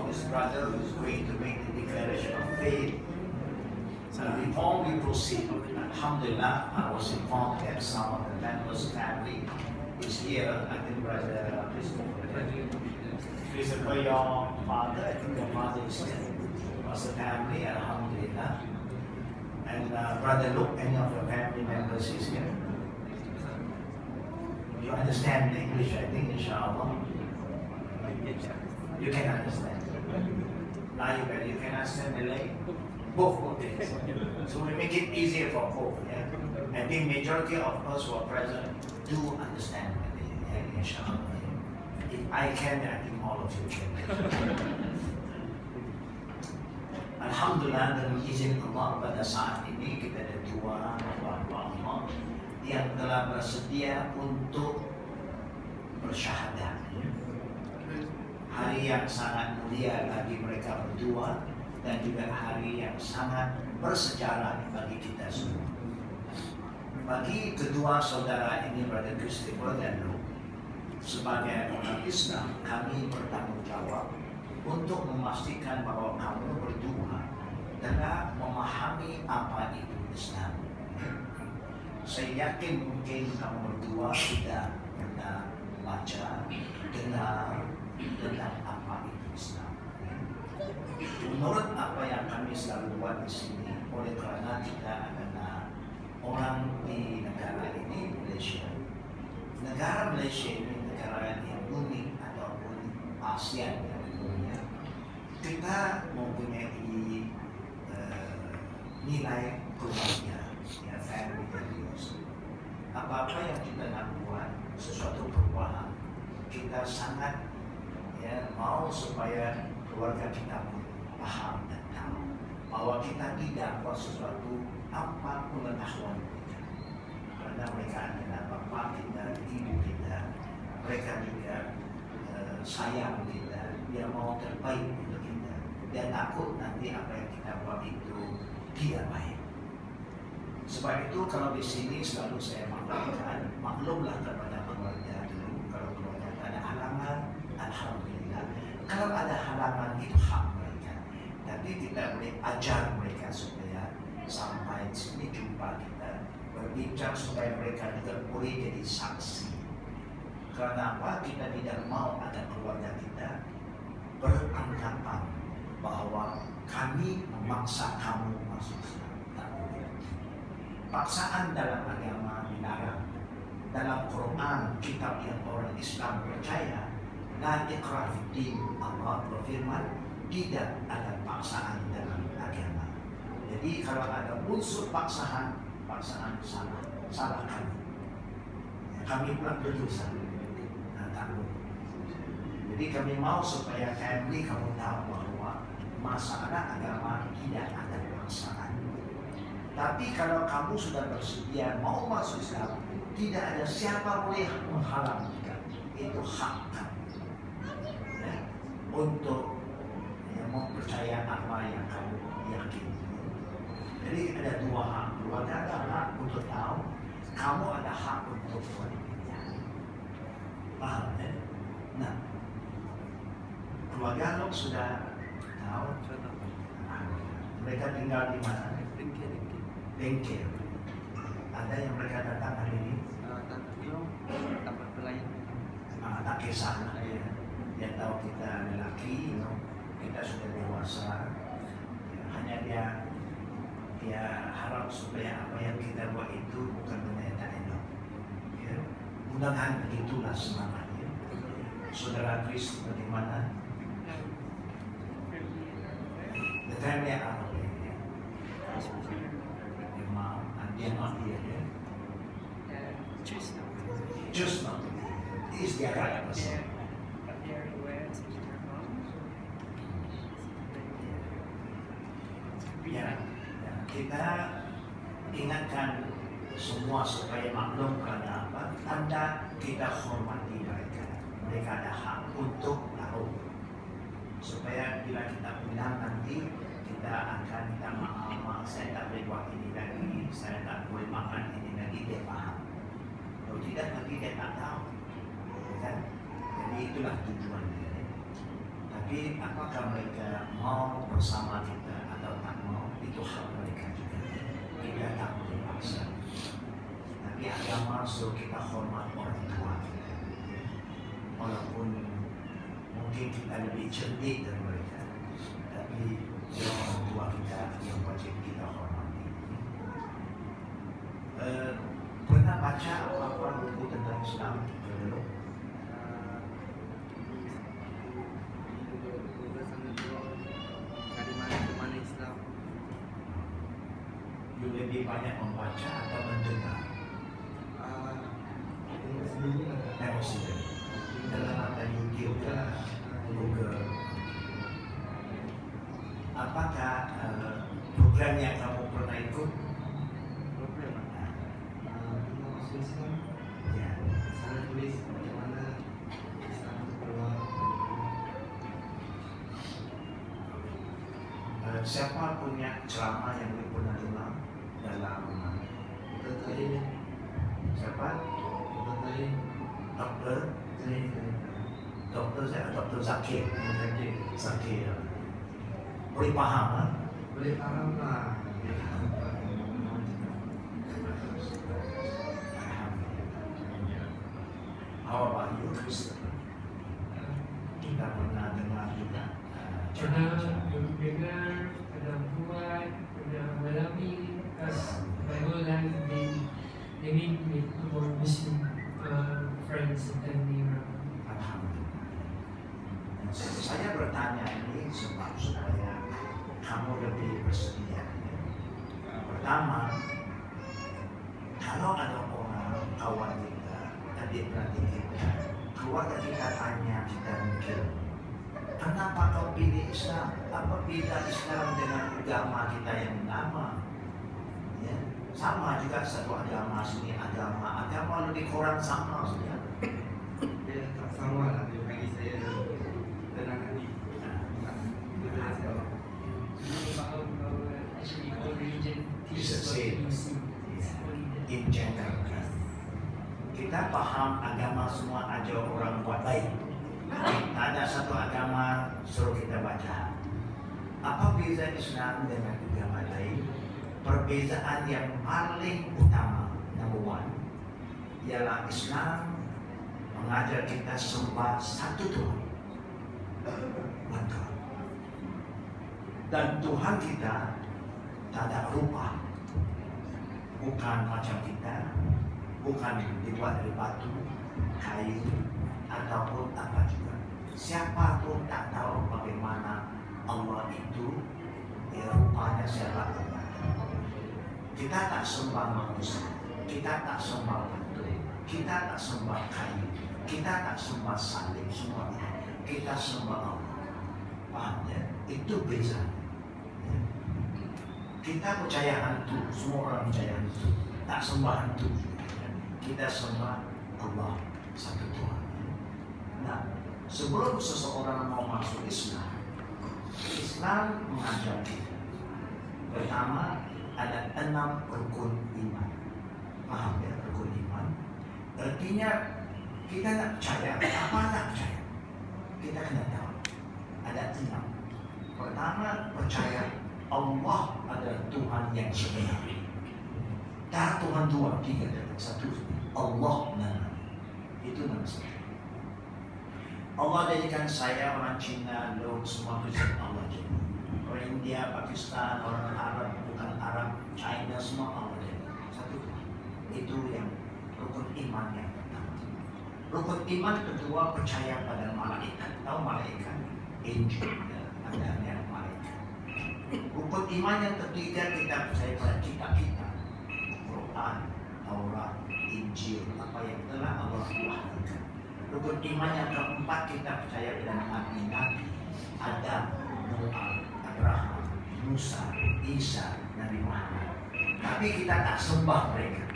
of this brother who is going to make the declaration of faith. So before we proceed, Alhamdulillah, I was informed that some of the members' family is here. I think Brother Christopher, your father, I think your father is here. Was the family, Alhamdulillah. And Brother Luke, any of your family members is here. You understand English, I think, inshallah. You can understand. Now you can understand Malay. Both things. So we make it easier for both. Yeah? I think majority of us who are present do understand Malay, yeah? Inshallah. If I can, I think all of you can. Alhamdulillah, dengan izin Allah pada saat ini kita ada dua hamba Allah yang telah bersedia untuk bersyahadat. Hari yang sangat mulia bagi mereka berdua dan juga hari yang sangat bersejarah bagi kita semua. Bagi kedua saudara ini, Brother Christopher dan Luke, sebagai orang Islam, kami bertanggung jawab untuk memastikan bahwa kamu berdua telah memahami apa itu Islam. Saya yakin mungkin kamu berdua sudah pernah membaca, dengar tentang apa itu Islam. Menurut apa yang kami selalu buat di sini, oleh karena kita adalah orang di negara ini, Malaysia. Negara Malaysia ini negara yang unik ataupun ASEAN yang dunia. Kita mempunyai nilai keluarga, ya, family values. Apa-apa yang kita nak buat, sesuatu perubahan, kita sangat mau supaya keluarga kita pun paham dan tahu bahwa kita tidak buat sesuatu tanpa pengetahuan mereka. Karena mereka adalah bapa kita, ibu kita, mereka juga sayang kita, dia mau terbaik untuk kita. Dia takut nanti apa yang kita buat itu tidak baik. Sebab itu kalau di sini selalu saya maklumkan, maklumlah kepada keluarga dulu. Kalau keluarga ada halangan, alhamdulillah. Kalau ada halangan itu hak mereka. Tapi kita boleh ajar mereka supaya sampai sini jumpa kita berbincang supaya mereka juga boleh jadi saksi. Karena apa? Kita tidak mau ada keluarga kita beranggapan bahwa kami memaksa kamu masuk Islam. Tak boleh. Paksaan dalam agama dilarang. Dalam Quran, kitab yang orang Islam percaya, la ikrah fiddin, Allah berfirman, tidak ada paksaan dalam agama. Jadi kalau ada unsur paksaan salah kami. Kami pula berdosa. Jadi kami mau supaya family kamu tahu bahwa masalah agama tidak ada paksaan. Tapi kalau kamu sudah bersedia mau masuk Islam, tidak ada siapa boleh menghalang kita. Itu hak kamu. Ya, untuk mempercaya apa yang kamu yakini. Jadi ada dua hak. Keluarga ada hak untuk tahu, kamu ada hak untuk pilihan. Paham ya? Nah, keluarga lo sudah tahu. Mereka tinggal di mana? Bengkel. Ada yang mereka datang hari ini? Tempat pelayan. Tak kisah. Dia tahu kita lelaki, kita sudah dewasa. Hanya dia harap supaya apa yang kita buat itu bukan benda yang tak elok. Ya. Mudah-mudahan begitulah semangatnya. Saudara Chris, bagaimana? The family are not here. Your mom and they are not here. Choose not. Just not to be here. It is their right. But they are aware, especially their mom. Ya, kita ingatkan semua supaya maklum karena apa? Tanda kita hormati mereka. Mereka ada hak untuk tahu. Supaya bila kita bilang nanti kita akan minta maaf, saya tak boleh buat ini lagi, saya tak boleh makan ini lagi, dia paham. Kalau tidak nanti dia tak tahu, kan? Jadi itulah tujuan dia. Tapi Tapi apakah mereka mau bersama kita atau tak mau, itu hak mereka juga. Kita tak boleh paksa. Tapi agama suruh kita hormat orang tua kita. Walaupun mungkin kita lebih cerdik dari mereka, tapi dia orang tua kita yang wajib kita hormati. Pernah baca apa buku tentang Islam dulu? You lebih banyak membaca atau mendengar? Tengok sendiri. Dalam ada YouTube dan Google. Apakah program yang kamu pernah ikut? Ya. Sana tulis bagaimana Islam keluar. Siapa punya ceramah yang you pernah dengar dalam Tadi siapa? tadi Dokter Dokter Zakir. Zakir. Boleh paham kan? boleh paham lah. How about you, Chris? Kita pernah dengar juga. Pernah dengar, pernah buat, pernah mengalami as my whole life they meet with more Muslim friends and family around. Alhamdulillah. Saya bertanya ini sebab supaya kamu lebih bersedia. Pertama, kalau ada orang kawan kita, adik-beradik kita, keluarga kita tanya, kita mikir, kenapa kau pilih Islam? Apa beda Islam dengan agama kita yang lama? Ya, sama juga satu agama, sini agama lebih kurang sama sudah. Dia tak sama lah dia bagi saya tenang hati. Actually, all religion It's the teaches what same. you see. It's only that. In general, kita paham agama semua ajar orang buat baik. Tak ada satu agama suruh kita baca. Apa beza Islam dengan agama lain? Perbezaan yang paling utama, number one, ialah Islam mengajar kita sembah satu Tuhan. One God. Dan Tuhan kita tak ada rupa. Bukan macam kita, bukan dibuat dari batu, kayu, ataupun apa juga. Siapa pun tak tahu bagaimana Allah itu, rupanya siapa Allah. Kita tak sembah manusia, kita tak sembah batu, kita tak sembah kayu, kita tak sembah salib, semua itu. Kita sembah Allah. Paham ya? Itu beza. Kita percaya hantu, semua orang percaya hantu. Tak sembah hantu. Kita sembah Allah, satu Tuhan. Nah, sebelum seseorang mau masuk Islam, Islam mengajar kita. Pertama, ada 6 rukun iman. Paham ya, rukun iman? Artinya, kita nak percaya, apa nak percaya? Kita kena tahu. Ada 6. Pertama, percaya Allah adalah Tuhan yang sebenar. Tak Tuhan 2, 3, 1. Allah nama. Itu nama satu. Allah jadikan saya orang Cina, lo semua Kristen Allah jadi. Orang India, Pakistan, orang Arab, bukan Arab, China, semua Allah jadi. Satu. Itu yang rukun iman yang pertama. Rukun iman kedua, percaya pada malaikat. Tahu malaikat? Angel, ya, adanya malaikat. Rukun iman yang ketiga, kita percaya pada kitab-kitab. Quran, Taurat, Injil, apa yang telah Allah wahyakan. Rukun iman yang keempat, kita percaya pada nabi-nabi, Adam, Noah, Abraham, Musa, Isa, Nabi Muhammad. Tapi kita tak sembah mereka.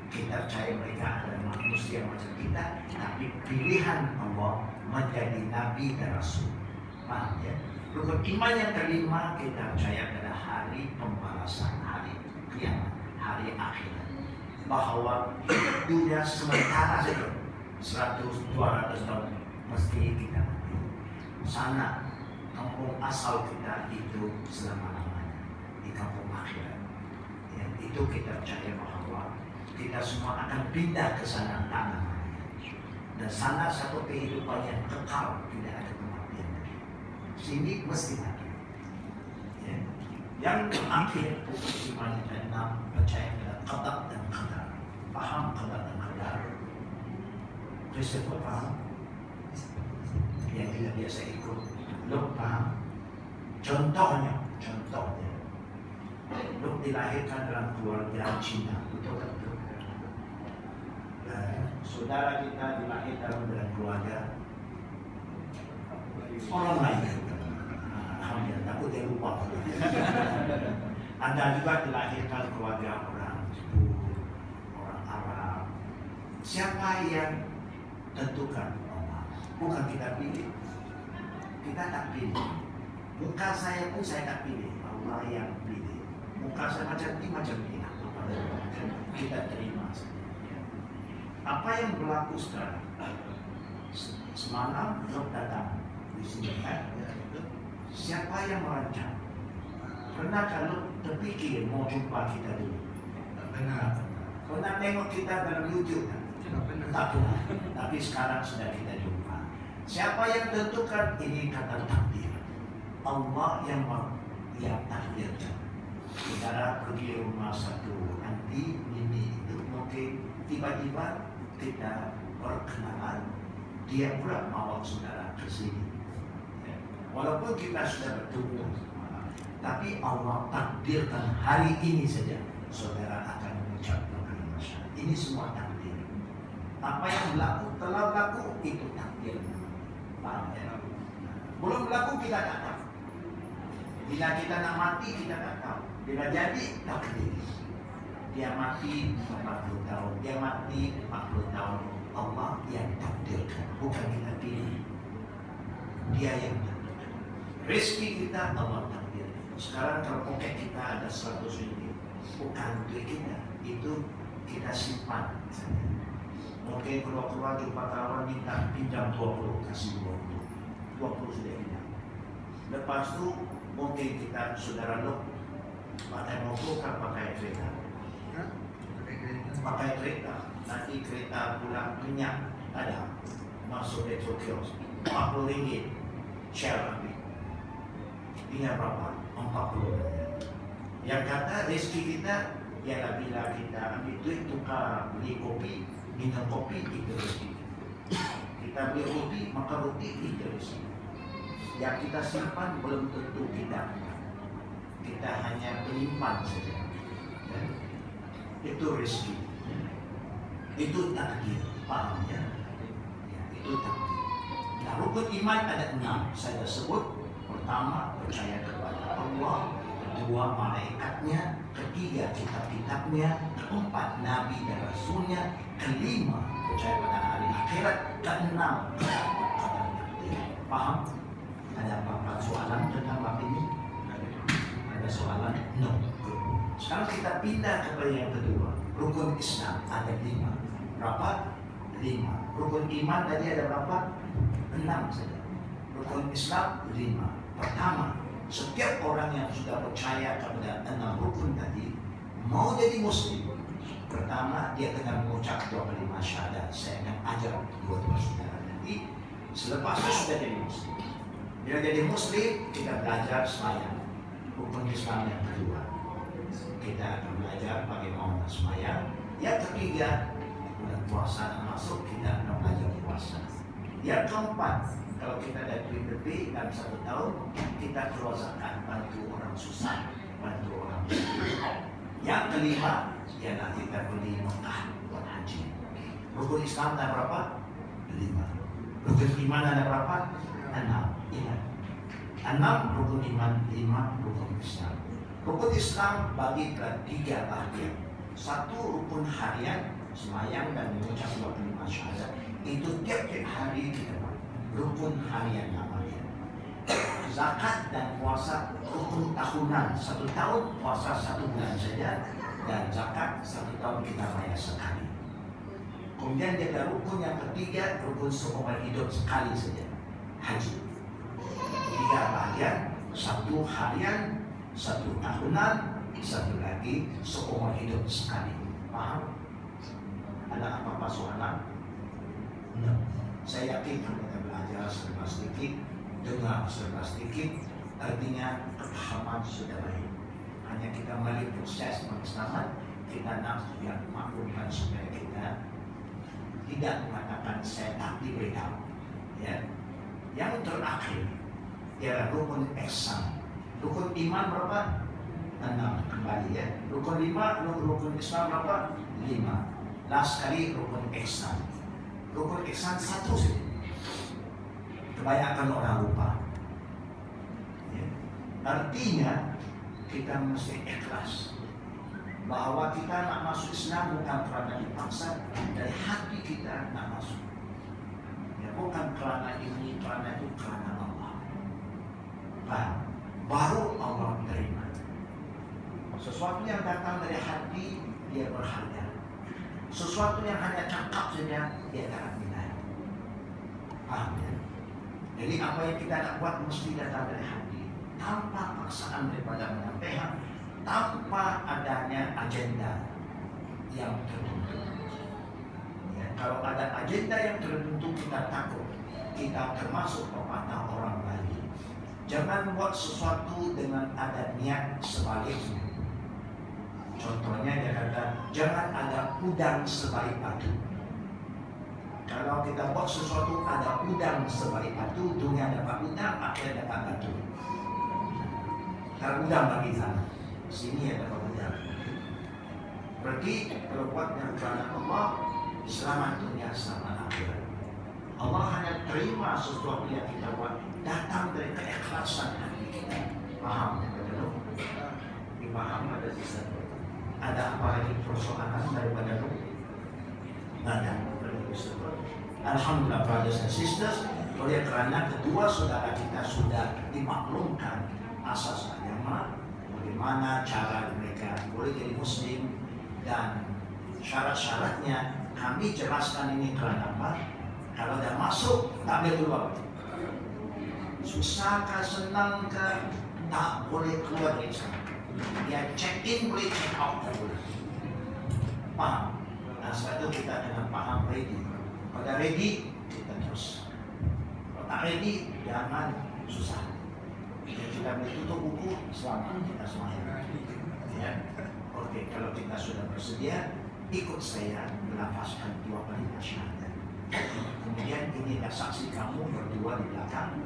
Kita percaya mereka adalah manusia macam kita, tapi pilihan Allah menjadi nabi dan rasul. Paham ya? Rukun iman yang kelima, kita percaya pada hari pembalasan, hari kiamat, hari akhirat. Bahwa dunia sementara saja, 100-200 tahun mesti kita mati. Sana kampung asal kita itu selama-lamanya, di kampung akhirat. Ya, itu kita percaya bahwa kita semua akan pindah ke sana tak lama. Dan sana satu kehidupan yang kekal, tidak ada kematian. Sini mesti mati. Ya. Yang terakhir iman yang keenam, percaya pada qada dan qadar. Paham qada dan qadar? Kristen paham? Yang tidak biasa ikut, lo paham? Contohnya, lo dilahirkan dalam keluarga Cina, betul tak? Saudara kita dilahirkan dalam keluarga orang lain. Alhamdulillah, aku tidak lupa. Anda juga dilahirkan keluarga orang Jepun, orang Arab. Siapa yang tentukan? Allah. Bukan kita pilih. Kita tak pilih. Muka saya pun saya tak pilih. Allah yang pilih. Muka saya macam ini. Kita terima saja. Apa yang berlaku sekarang? Semalam Rob datang di sini kan? Siapa yang merancang? Pernah kalau terpikir mau jumpa kita dulu? Pernah tengok kita dalam YouTube kan? Tak pernah. Tapi sekarang sudah kita jumpa. Siapa yang tentukan? Ini kata takdir. Allah yang takdirkan. Saudara pergi rumah satu nanti ini itu mungkin tiba-tiba kita berkenalan, dia pula bawa saudara ke sini. Ya. Walaupun kita sudah bertemu, tapi Allah takdirkan hari ini saja saudara akan mengucapkan kalimat syahadat. Ini semua takdir. Apa yang berlaku, telah berlaku itu takdir. Paham ya? Belum berlaku kita tak tahu. Bila kita nak mati kita tak tahu. Bila jadi takdir. Dia mati 40 tahun, dia mati 40 tahun. Allah yang takdirkan, bukan kita pilih. Dia yang takdirkan. Rezeki kita Allah takdirkan. Sekarang kalau poket kita ada 100 ringgit, bukan duit kita, itu kita simpan. Mungkin keluar jumpa kawan minta pinjam 20, kasih 20 sudah pinjam. Lepas tu mungkin kita saudara lo pakai motor kan pakai kereta. Pakai kereta, nanti kereta pulang minyak ada masuk petrol kios 40 ringgit share ambil. Ini berapa? 40. Yang kata rezeki kita ialah bila kita ambil duit tukar beli kopi, minum kopi itu rezeki. Kita beli roti, maka roti itu rezeki. Yang kita simpan belum tentu kita hanya penyimpan saja. Itu rezeki. Itu takdir, paham ya? Itu takdir. Nah, rukun iman ada 6 saya sebut. Pertama, percaya kepada Allah. Kedua, malaikatnya. Ketiga, kitab-kitabnya. Keempat, nabi dan rasulnya. Kelima, percaya pada hari akhirat. Keenam, kata takdir. Paham? Ada apa-apa soalan tentang bab ini? Ada soalan? No. Sekarang kita pindah kepada yang kedua. Rukun Islam ada 5. Berapa? 5. Rukun iman tadi ada berapa? 6 saja. Rukun Islam 5. Pertama, setiap orang yang sudah percaya kepada 6 rukun tadi mau jadi muslim. Pertama, dia kena mengucap 2 kalimat syahadat. Saya akan ajar dua-dua saudara nanti. Selepas itu sudah jadi muslim. Bila jadi muslim, kita belajar sembahyang. Rukun Islam yang kedua. Kita akan belajar bagaimana sembahyang. Yang ketiga, bulan puasa masuk, kita akan belajar puasa. Yang keempat, kalau kita ada duit lebih dalam 1 tahun, kita keluar zakat, bantu orang susah, bantu orang miskin. Yang kelima, ialah kita beli Mekah buat haji. Rukun Islam ada berapa? 5. Rukun iman ada berapa? 6. Ingat, 6 rukun iman, 5 rukun Islam. Rukun Islam bagi ke 3 bagian. 1 rukun harian, sembahyang dan mengucap 2 kalimat syahadat. Itu tiap-tiap hari kita buat. Rukun harian namanya. Zakat dan puasa rukun tahunan. 1 tahun puasa 1 bulan saja, dan zakat 1 tahun kita bayar sekali. Kemudian dia ada rukun yang ketiga, rukun seumur hidup sekali saja, haji. Di 3 bagian, 1 harian, 1 tahunan, 1 lagi seumur hidup sekali. Paham? Ada apa-apa soalan? No. Saya yakin kalau kita belajar serba sedikit, dengar serba sedikit, artinya kepahaman sudah baik. Hanya kita melalui proses pengislaman, kita nak yang maklumkan supaya kita tidak mengatakan saya tak diberitahu. Ya. Yang terakhir ialah rukun ihsan. Rukun iman berapa? 6 kembali ya. Rukun 5, rukun Islam berapa? 5. Last kali rukun ihsan. Rukun ihsan 1 saja. Kebanyakan orang lupa. Ya. Artinya kita mesti ikhlas bahwa kita nak masuk Islam bukan kerana dipaksa, dari hati kita nak masuk. Ya, bukan kerana ini, kerana itu, kerana Allah. Baru Allah terima. Sesuatu yang datang dari hati dia berharga. Sesuatu yang hanya cakap saja dia tak nilai. Paham ya? Jadi apa yang kita nak buat mesti datang dari hati, tanpa paksaan daripada menyampaikan, tanpa adanya agenda yang tertentu. Ya, kalau ada agenda yang tertentu kita takut, kita termasuk pepatah orang Bali. Jangan buat sesuatu dengan ada niat sebaliknya. Contohnya dia kata, jangan ada udang sebalik batu. Kalau kita buat sesuatu ada udang sebalik batu, dunia dapat udang, akhirnya dapat batu. Kalau udang bagi sana, sini ada udang. Berarti kalau buat yang kerana Allah, selamat dunia selamat akhirat. Allah hanya terima sesuatu yang kita buat datang dari keikhlasan hati kita. Paham? Betul? Dipaham ada sisa. Ada apa lagi persoalan daripada itu? Tidak ada. Alhamdulillah brothers and sisters, oleh kerana kedua saudara kita sudah dimaklumkan asas agama, bagaimana cara mereka boleh jadi muslim dan syarat-syaratnya, kami jelaskan ini kerana apa? Kalau dah masuk tak boleh keluar. Susahkah, senangkah, tak boleh keluar dari sana. Dia check in boleh, check out tak boleh. Paham? Nah, sebab itu kita kena paham ready. Kalau ready, kita terus. Kalau tak ready, jangan susah. Jika kita boleh tutup buku, selamat kita semuanya. Ya. Okey, kalau kita sudah bersedia, ikut saya melafazkan 2 kalimat syahadat. Kemudian ini dah saksi kamu berdua di belakang.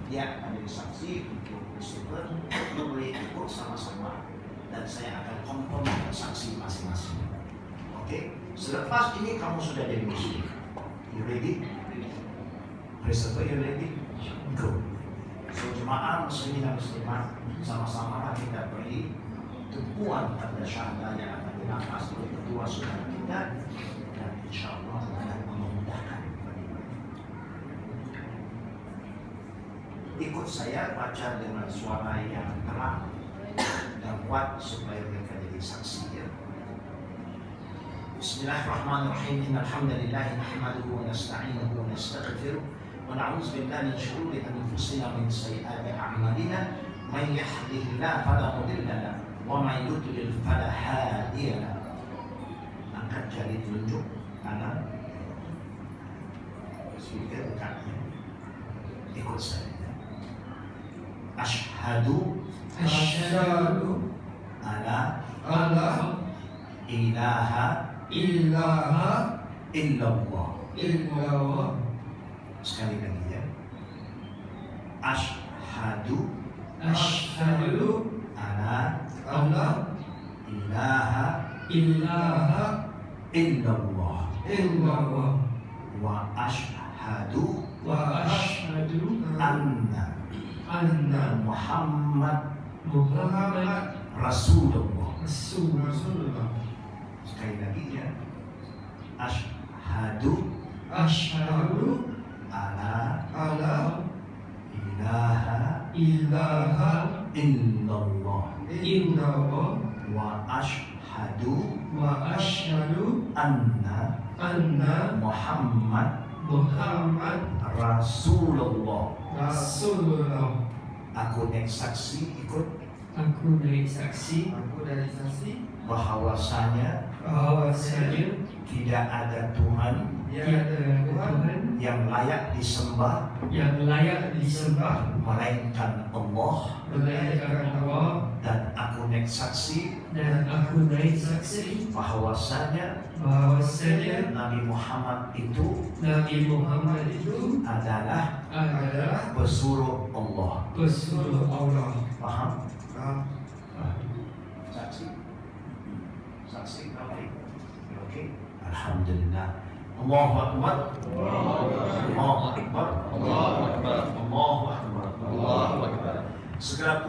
Dia akan jadi saksi untuk receiver. Boleh ikut sama-sama dan saya akan confirm saksi masing-masing. Okey, selepas ini kamu sudah jadi muslim. You ready? Receiver, you ready? Go. So jemaah muslimin dan muslimat, sama-sama kita beri tumpuan pada syahadah yang akan dilafaz oleh kedua saudara kita, dan insyaAllah akan memudahkan bagi mereka. Ikut saya baca dengan suara yang terang dan kuat supaya mereka jadi saksi. Ya. Bismillahirrahmanirrahim. Innal hamdalillah nahmaduhu wa nasta'inuhu wa nastaghfiruh wa na'udzu billahi min shururi anfusina wa min sayyiati a'malina. Man yahdihillahu fala mudilla lahu wa man yudlil fala hadiya lahu. Angkat jari telunjuk kanan. Speaker dekatnya. Ikut saya. Asyhadu alla ilaha illallah. Sekali lagi ya. Asyhadu alla ilaha illallah wa asyhadu anna Muhammad Rasulullah. Sekali lagi ya. Asyhadu alla ilaha illallah wa asyhadu anna Muhammad Rasulullah. Aku naik saksi ikut Aku dari saksi bahwasanya bahwasanya tidak ada Tuhan tiada Tuhan yang layak disembah yang layak disembah melainkan Allah, melainkan Allah, dan aku naik saksi dan aku naik saksi bahwasanya bahwasanya Nabi Muhammad itu Nabi Muhammad itu adalah adalah pesuruh Allah. pesuruh Allah. Paham? Faham? Saksi? Saksi oke? Oke? Alhamdulillah. Allahu Akbar. Allahu Akbar. Allahu Akbar. Allahu Akbar. Segera